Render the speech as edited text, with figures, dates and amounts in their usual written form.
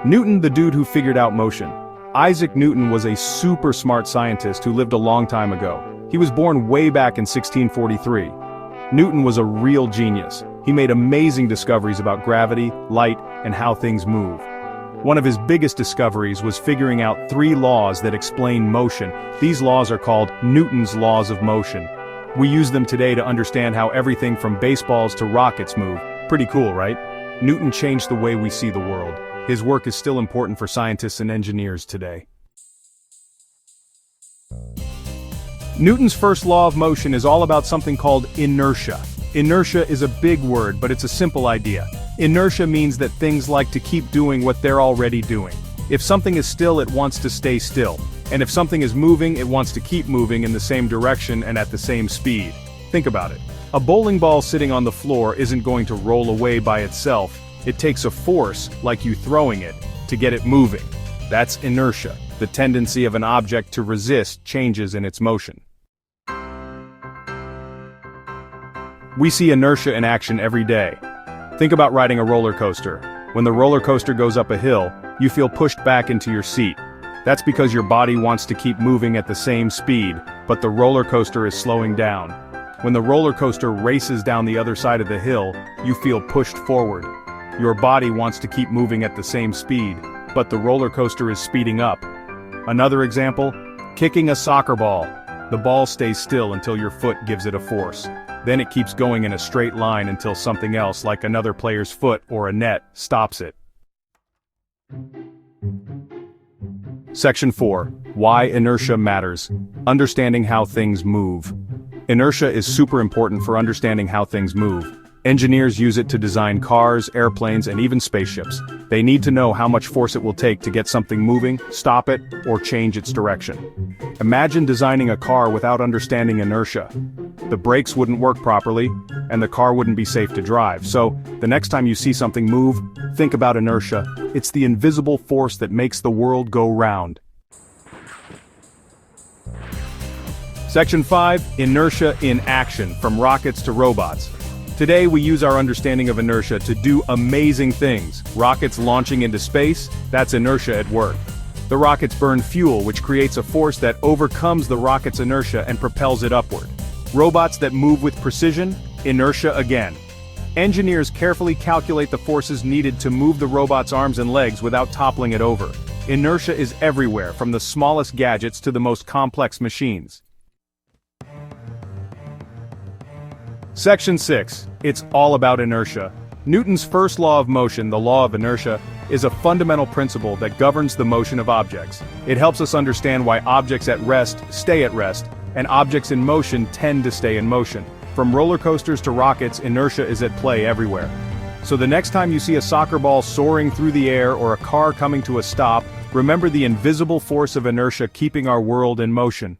Newton, the dude who figured out motion. Isaac Newton was a super smart scientist who lived a long time ago. He was born way back in 1643. Newton was a real genius. He made amazing discoveries about gravity, light, and how things move. One of his biggest discoveries was figuring out 3 laws that explain motion. These laws are called Newton's laws of motion. We use them today to understand how everything from baseballs to rockets move. Pretty cool, right? Newton changed the way we see the world. His work is still important for scientists and engineers today. Newton's first law of motion is all about something called inertia. Inertia is a big word, but it's a simple idea. Inertia means that things like to keep doing what they're already doing. If something is still, it wants to stay still. And if something is moving, it wants to keep moving in the same direction and at the same speed. Think about it. A bowling ball sitting on the floor isn't going to roll away by itself. It takes a force, like you throwing it, to get it moving. That's inertia, the tendency of an object to resist changes in its motion. We see inertia in action every day. Think about riding a roller coaster. When the roller coaster goes up a hill, you feel pushed back into your seat. That's because your body wants to keep moving at the same speed, but the roller coaster is slowing down. When the roller coaster races down the other side of the hill, you feel pushed forward. Your body wants to keep moving at the same speed, but the roller coaster is speeding up. Another example, kicking a soccer ball. The ball stays still until your foot gives it a force. Then it keeps going in a straight line until something else, like another player's foot or a net, stops it. Section 4. Why inertia matters. Understanding how things move. Inertia is super important for understanding how things move. Engineers use it to design cars, airplanes, and even spaceships. They need to know how much force it will take to get something moving, stop it, or change its direction. Imagine designing a car without understanding inertia. The brakes wouldn't work properly, and the car wouldn't be safe to drive. So, the next time you see something move, think about inertia. It's the invisible force that makes the world go round. Section 5. Inertia in action, from rockets to robots. Today we use our understanding of inertia to do amazing things. Rockets launching into space, that's inertia at work. The rockets burn fuel, which creates a force that overcomes the rocket's inertia and propels it upward. Robots that move with precision, inertia again. Engineers carefully calculate the forces needed to move the robot's arms and legs without toppling it over. Inertia is everywhere, from the smallest gadgets to the most complex machines. Section 6. It's all about inertia. Newton's first law of motion, the law of inertia, is a fundamental principle that governs the motion of objects. It helps us understand why objects at rest stay at rest, and objects in motion tend to stay in motion. From roller coasters to rockets, inertia is at play everywhere. So the next time you see a soccer ball soaring through the air or a car coming to a stop, remember the invisible force of inertia keeping our world in motion.